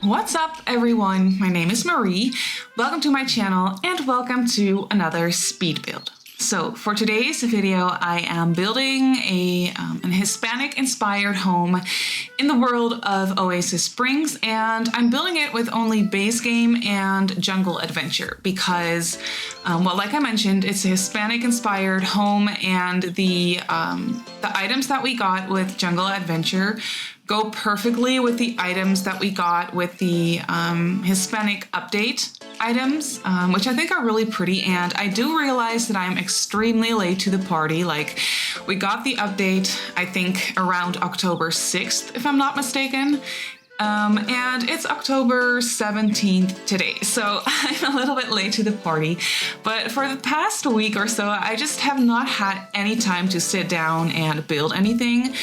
What's up everyone, my name is Marie. Welcome to my channel and welcome to another speed build. So for today's video, I am building an Hispanic inspired home in the world of Oasis Springs, and I'm building it with only base game and jungle adventure because, well, like I mentioned, it's a Hispanic inspired home, and the items that we got with jungle adventure go perfectly with the items that we got with the Hispanic update items, which I think are really pretty. And I do realize that I'm extremely late to the party. Like, we got the update, I think around October 6th, if I'm not mistaken. And it's October 17th today, so I'm a little bit late to the party. But for the past week or so, I just have not had any time to sit down and build anything.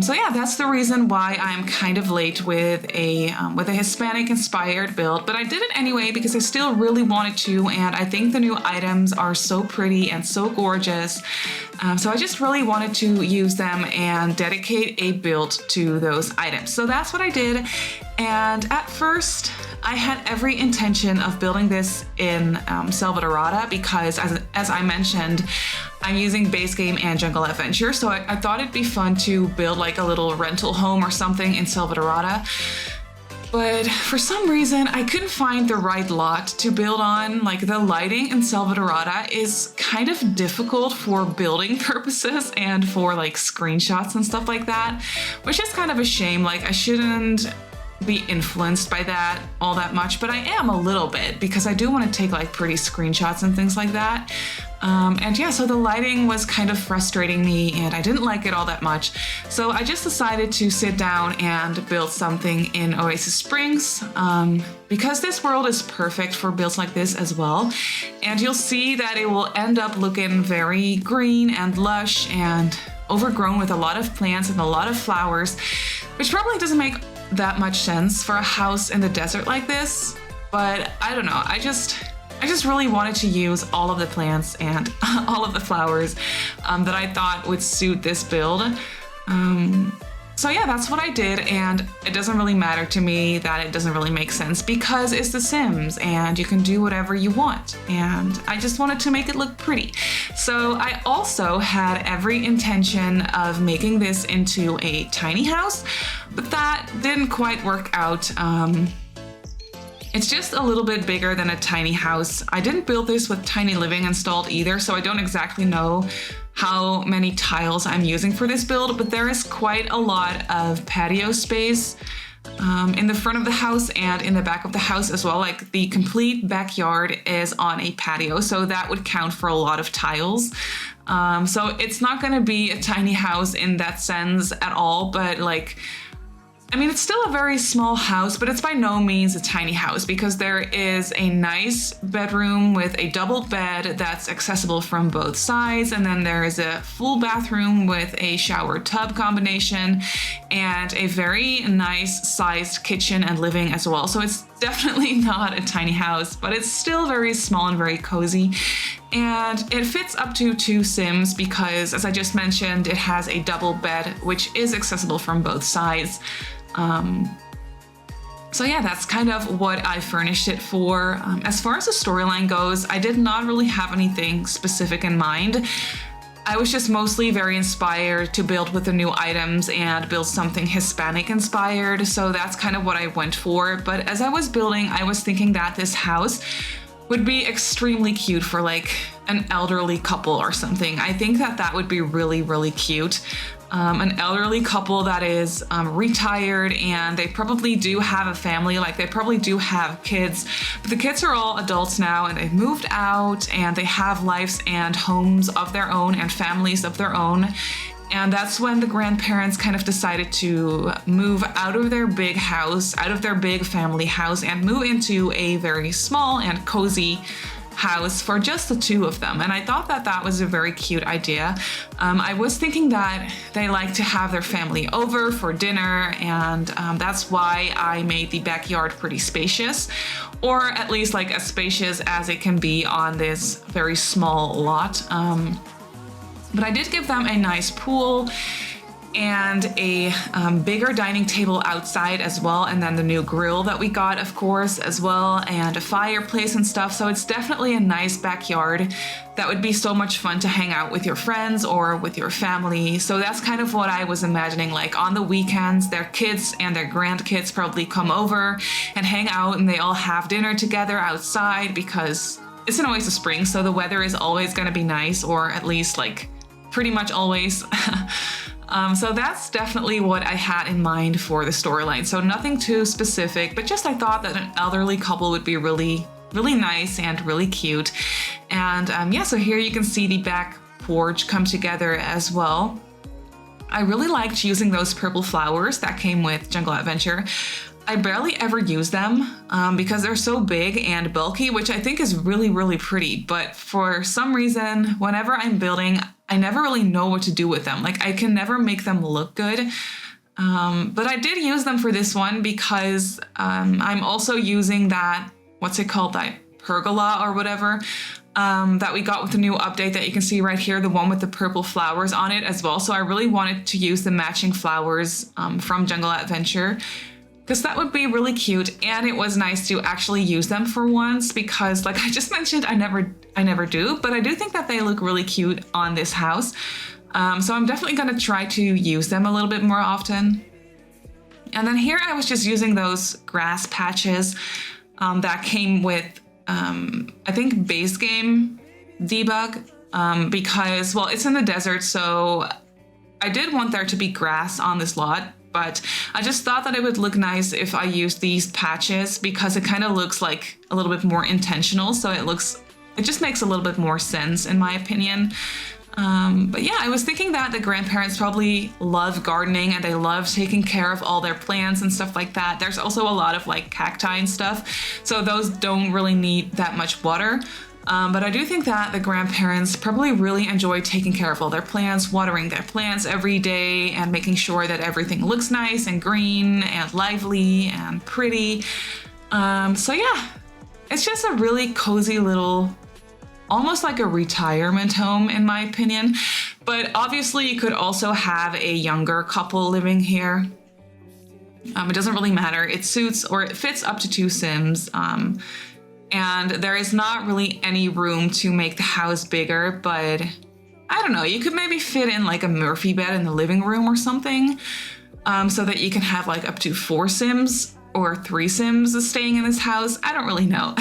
So yeah, that's the reason why I'm kind of late with a Hispanic inspired build, but I did it anyway because I still really wanted to, and I think the new items are so pretty and so gorgeous. So I just really wanted to use them and dedicate a build to those items. So that's what I did. And at first, I had every intention of building this in Salvadorada because, as I mentioned, I'm using base game and jungle adventure. So I thought it'd be fun to build like a little rental home or something in Salvadorada. But for some reason, I couldn't find the right lot to build on. Like, the lighting in Salvadorada is kind of difficult for building purposes and for like screenshots and stuff like that, which is kind of a shame. Like, I shouldn't be influenced by that all that much, but I am a little bit because I do want to take like pretty screenshots and things like that. And yeah, so the lighting was kind of frustrating me and I didn't like it all that much. So I just decided to sit down and build something in Oasis Springs because this world is perfect for builds like this as well. And you'll see that it will end up looking very green and lush and overgrown with a lot of plants and a lot of flowers, which probably doesn't make that much sense for a house in the desert like this. But I don't know, I just really wanted to use all of the plants and all of the flowers that I thought would suit this build. So yeah, that's what I did, and it doesn't really matter to me that it doesn't really make sense because it's The Sims and you can do whatever you want, and I just wanted to make it look pretty. So I also had every intention of making this into a tiny house, but that didn't quite work out. It's just a little bit bigger than a tiny house. I didn't build this with tiny living installed either, so I don't exactly know how many tiles I'm using for this build, but there is quite a lot of patio space in the front of the house and in the back of the house as well. Like, the complete backyard is on a patio, so that would count for a lot of tiles. So it's not gonna be a tiny house in that sense at all, but like, I mean, it's still a very small house, but it's by no means a tiny house because there is a nice bedroom with a double bed that's accessible from both sides. And then there is a full bathroom with a shower tub combination and a very nice sized kitchen and living as well. So it's definitely not a tiny house, but it's still very small and very cozy. And it fits up to 2 Sims because, as I just mentioned, it has a double bed, which is accessible from both sides. So yeah, that's kind of what I furnished it for. As far as the storyline goes, I did not really have anything specific in mind. I was just mostly very inspired to build with the new items and build something Hispanic inspired. So that's kind of what I went for. But as I was building, I was thinking that this house would be extremely cute for like an elderly couple or something. I think that that would be really, really cute. An elderly couple that is retired and they probably do have a family, like they probably do have kids, but the kids are all adults now and they've moved out and they have lives and homes of their own and families of their own. And that's when the grandparents kind of decided to move out of their big house, out of their big family house, and move into a very small and cozy house for just the 2 of them. And I thought that that was a very cute idea. I was thinking that they like to have their family over for dinner, and that's why I made the backyard pretty spacious, or at least like as spacious as it can be on this very small lot. But I did give them a nice pool and a bigger dining table outside as well, and then the new grill that we got, of course, as well, and a fireplace and stuff. So it's definitely a nice backyard that would be so much fun to hang out with your friends or with your family. So that's kind of what I was imagining, like on the weekends, their kids and their grandkids probably come over and hang out, and they all have dinner together outside because it's in Oasis Springs, so the weather is always going to be nice, or at least like pretty much always. So that's definitely what I had in mind for the storyline. So nothing too specific, but just I thought that an elderly couple would be really nice and really cute. And yeah, so here you can see the back porch come together as well. I really liked using those purple flowers that came with Jungle Adventure. I barely ever use them because they're so big and bulky, which I think is really pretty. But for some reason, whenever I'm building, I never really know what to do with them. Like I can never make them look good. But I did use them for this one because I'm also using that, what's it called, that pergola or whatever, that we got with the new update that you can see right here, the one with the purple flowers on it as well. So I really wanted to use the matching flowers from Jungle Adventure, because that would be really cute, and it was nice to actually use them for once, because like I just mentioned, I never do, but I do think that they look really cute on this house. So I'm definitely gonna try to use them a little bit more often. And then here I was just using those grass patches that came with, I think, base game debug, because, well, it's in the desert, so I did want there to be grass on this lot. But I just thought that it would look nice if I used these patches, because it kind of looks like a little bit more intentional. So it just makes a little bit more sense in my opinion. But yeah, I was thinking that the grandparents probably love gardening and they love taking care of all their plants and stuff like that. There's also a lot of like cacti and stuff, so those don't really need that much water. But I do think that the grandparents probably really enjoy taking care of all their plants, watering their plants every day, and making sure that everything looks nice and green and lively and pretty. So yeah, it's just a really cozy little, almost like a retirement home in my opinion. But obviously you could also have a younger couple living here. It doesn't really matter. It suits, or it fits up to 2 Sims. And there is not really any room to make the house bigger, but I don't know, you could maybe fit in like a Murphy bed in the living room or something, so that you can have like up to 4 Sims or 3 Sims staying in this house. I don't really know,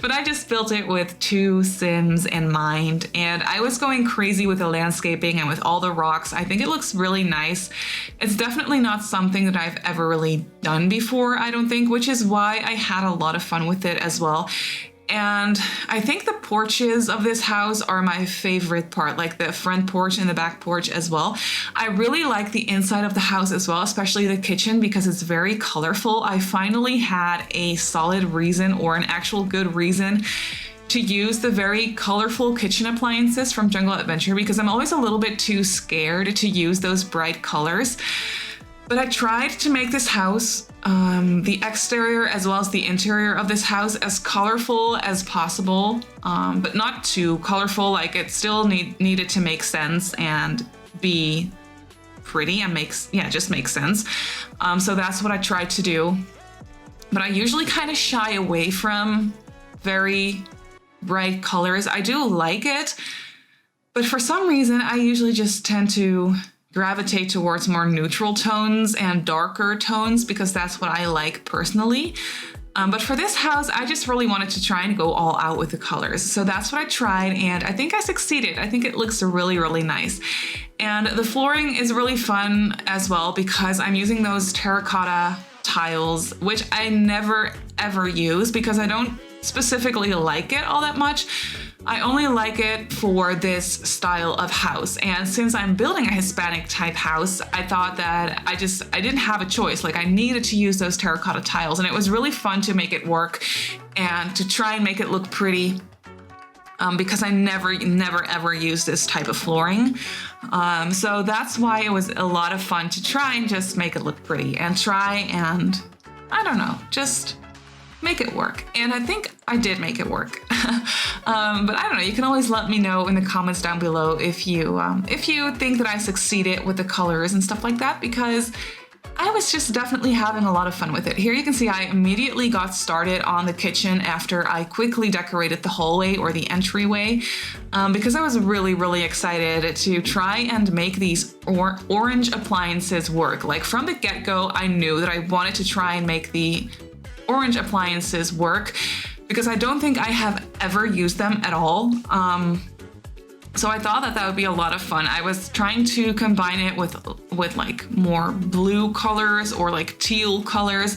but I just built it with 2 Sims in mind, and I was going crazy with the landscaping and with all the rocks. I think it looks really nice. It's definitely not something that I've ever really done before, I don't think, which is why I had a lot of fun with it as well. And I think the porches of this house are my favorite part, like the front porch and the back porch as well. I really like the inside of the house as well, especially the kitchen, because it's very colorful. I finally had a solid reason, or an actual good reason, to use the very colorful kitchen appliances from Jungle Adventure, because I'm always a little bit too scared to use those bright colors. But I tried to make this house, the exterior as well as the interior of this house, as colorful as possible, but not too colorful. Like it still needed to make sense and be pretty and just makes sense. So that's what I tried to do. But I usually kind of shy away from very bright colors. I do like it, but for some reason I usually just tend to gravitate towards more neutral tones and darker tones, because that's what I like personally. But for this house, I just really wanted to try and go all out with the colors. So that's what I tried, and I think I succeeded. I think it looks really nice. And the flooring is really fun as well, because I'm using those terracotta tiles, which I never ever use because I don't specifically like it all that much. I only like it for this style of house. And since I'm building a Hispanic type house, I thought that I didn't have a choice. Like I needed to use those terracotta tiles, and it was really fun to make it work and to try and make it look pretty. Because I never ever use this type of flooring. So that's why it was a lot of fun to try and just make it look pretty and try and, I don't know, just make it work. And I think I did make it work. But I don't know, you can always let me know in the comments down below if you think that I succeeded with the colors and stuff like that, because I was just definitely having a lot of fun with it. Here you can see I immediately got started on the kitchen after I quickly decorated the hallway or the entryway, because I was really, really excited to try and make these orange appliances work. Like from the get-go, I knew that I wanted to try and make the orange appliances work, because I don't think I have ever used them at all. So I thought that would be a lot of fun. I was trying to combine it with like more blue colors or like teal colors,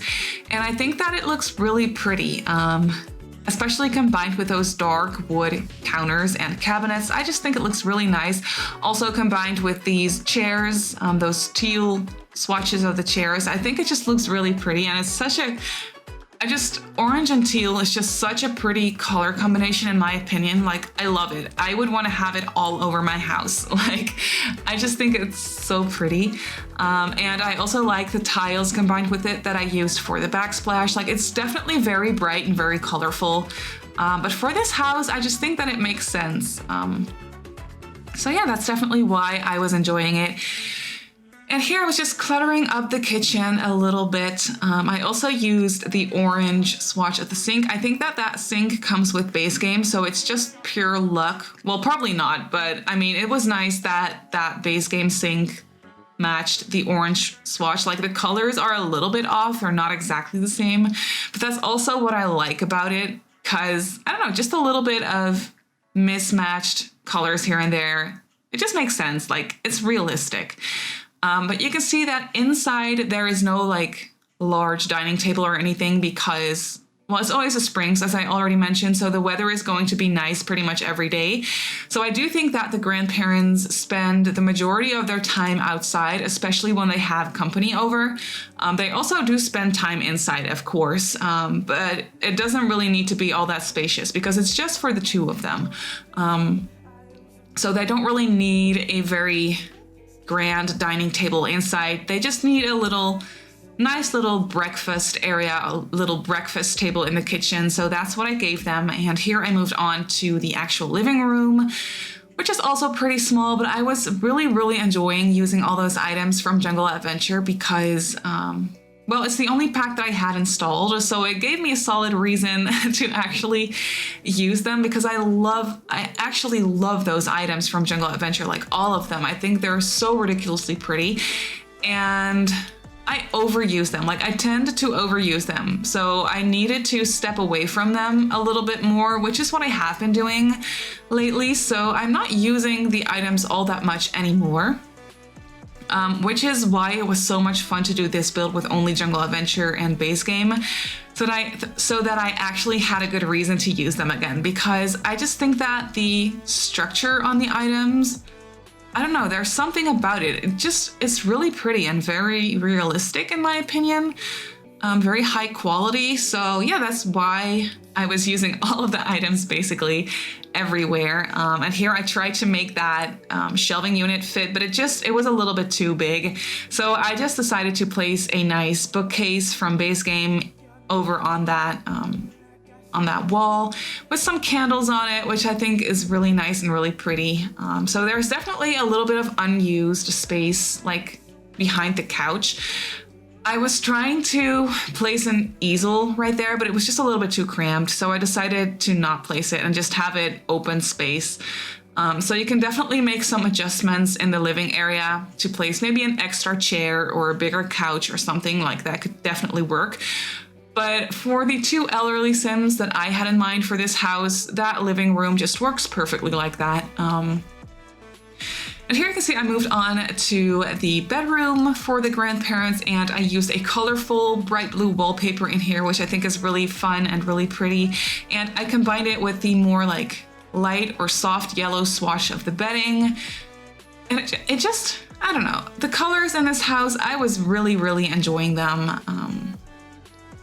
and I think that it looks really pretty, especially combined with those dark wood counters and cabinets. I just think it looks really nice. Also combined with these chairs, those teal swatches of the chairs, I think it just looks really pretty, and it's such a orange and teal is just such a pretty color combination in my opinion. Like, I love it. I would want to have it all over my house. Like, I just think it's so pretty. And I also like the tiles combined with it that I used for the backsplash. Like, it's definitely very bright and very colorful. But for this house, I just think that it makes sense. So yeah, that's definitely why I was enjoying it. And here I was just cluttering up the kitchen a little bit. I also used the orange swatch at the sink. I think that sink comes with base game, so it's just pure luck. Well, probably not, but I mean, it was nice that that base game sink matched the orange swatch. Like, the colors are a little bit off, they're not exactly the same, but that's also what I like about it, because, I don't know, just a little bit of mismatched colors here and there. It just makes sense, like, it's realistic. But you can see that inside there is no like large dining table or anything, because, well, it's Oasis Springs, as I already mentioned, so the weather is going to be nice pretty much every day. So I do think that the grandparents spend the majority of their time outside, especially when they have company over. They also do spend time inside, of course, but it doesn't really need to be all that spacious because it's just for the two of them. So they don't really need a very grand dining table inside. They just need a nice little breakfast area, a little breakfast table in the kitchen. So that's what I gave them. And here I moved on to the actual living room, which is also pretty small, but I was really, really enjoying using all those items from Jungle Adventure because, well, it's the only pack that I had installed, so it gave me a solid reason to actually use them, because I actually love those items from Jungle Adventure, like all of them. I think they're so ridiculously pretty, and I overuse them. Like, I tend to overuse them, so I needed to step away from them a little bit more, which is what I have been doing lately, so I'm not using the items all that much anymore. Which is why it was so much fun to do this build with only Jungle Adventure and base game, so that I actually had a good reason to use them again, because I just think that the structure on the items, I don't know, there's something about it. It's really pretty and very realistic in my opinion, very high quality. So yeah, that's why I was using all of the items basically everywhere. And here I tried to make that shelving unit fit, but it was a little bit too big. So I just decided to place a nice bookcase from base game over on that wall with some candles on it, which I think is really nice and really pretty. So there's definitely a little bit of unused space like behind the couch. I was trying to place an easel right there, but it was just a little bit too cramped, so I decided to not place it and just have it open space. So you can definitely make some adjustments in the living area to place maybe an extra chair or a bigger couch or something like that could definitely work. But for the two elderly Sims that I had in mind for this house, that living room just works perfectly like that. And here you can see I moved on to the bedroom for the grandparents, and I used a colorful bright blue wallpaper in here, which I think is really fun and really pretty. And I combined it with the more like light or soft yellow swatch of the bedding. And it just, I don't know, the colors in this house, I was really, really enjoying them.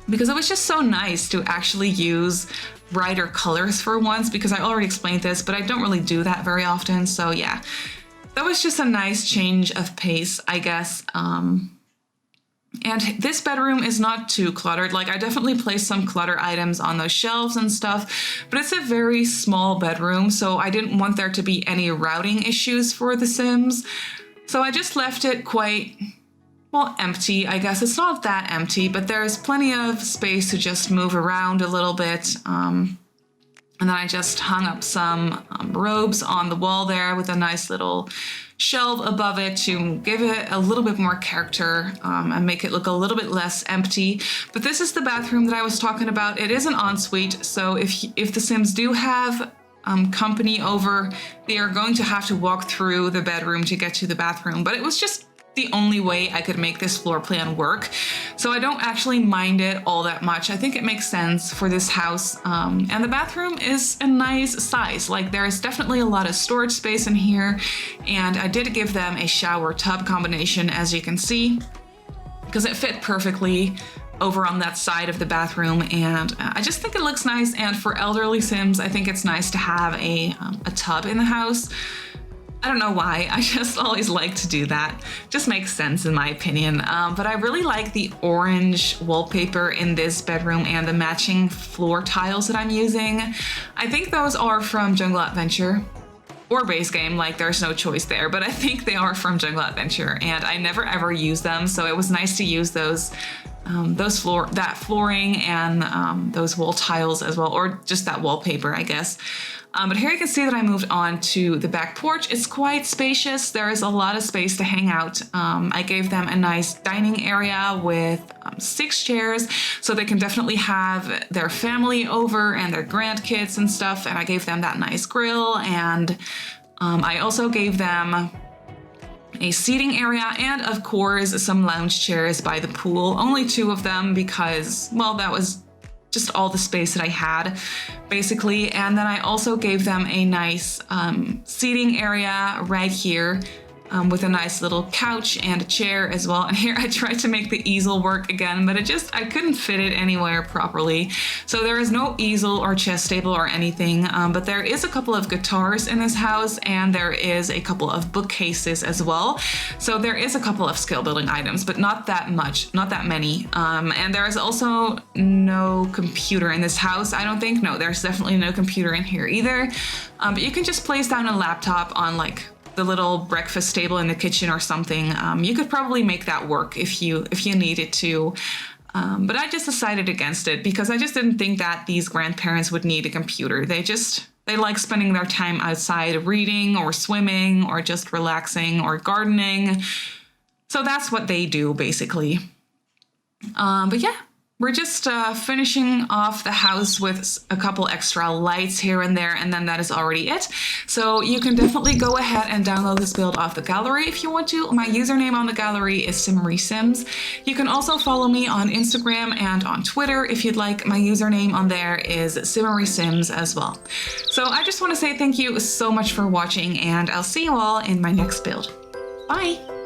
Because it was just so nice to actually use brighter colors for once, because I already explained this, but I don't really do that very often. So yeah. That was just a nice change of pace, I guess. And this bedroom is not too cluttered. Like I definitely placed some clutter items on those shelves and stuff, but it's a very small bedroom, so I didn't want there to be any routing issues for the Sims. So I just left it quite, well, empty. I guess it's not that empty, but there's plenty of space to just move around a little bit. And then I just hung up some robes on the wall there with a nice little shelf above it to give it a little bit more character and make it look a little bit less empty. But this is the bathroom that I was talking about. It is an ensuite, so if the Sims do have company over, they are going to have to walk through the bedroom to get to the bathroom. But it was just the only way I could make this floor plan work. So I don't actually mind it all that much. I think it makes sense for this house. And the bathroom is a nice size. Like there's definitely a lot of storage space in here. And I did give them a shower tub combination, as you can see, because it fit perfectly over on that side of the bathroom. And I just think it looks nice. And for elderly Sims, I think it's nice to have a tub in the house. I don't know why, I just always like to do that. Just makes sense in my opinion. But I really like the orange wallpaper in this bedroom and the matching floor tiles that I'm using. I think those are from Jungle Adventure or Base Game, like there's no choice there, but I think they are from Jungle Adventure and I never ever use them. So it was nice to use those flooring and those wall tiles as well, or just that wallpaper, I guess. But here you can see that I moved on to the back porch. It's quite spacious. There is a lot of space to hang out. I gave them a nice dining area with 6 chairs, so they can definitely have their family over and their grandkids and stuff. And I gave them that nice grill, and I also gave them a seating area and of course some lounge chairs by the pool. Only 2 of them because, well, that was just all the space that I had basically. And then I also gave them a nice seating area right here with a nice little couch and a chair as well. And here I tried to make the easel work again, but I couldn't fit it anywhere properly. So there is no easel or chest table or anything, but there is a couple of guitars in this house and there is a couple of bookcases as well. So there is a couple of skill building items, but not that much, not that many. And there is also no computer in this house, I don't think. No, there's definitely no computer in here either. But you can just place down a laptop on like the little breakfast table in the kitchen or something. You could probably make that work if you needed to. But I just decided against it because I just didn't think that these grandparents would need a computer. They like spending their time outside reading or swimming or just relaxing or gardening. So that's what they do basically. But yeah. We're just finishing off the house with a couple extra lights here and there, and then that is already it. So you can definitely go ahead and download this build off the gallery if you want to. My username on the gallery is Simmarysims. You can also follow me on Instagram and on Twitter if you'd like. My username on there is Simmarysims as well. So I just want to say thank you so much for watching, and I'll see you all in my next build. Bye!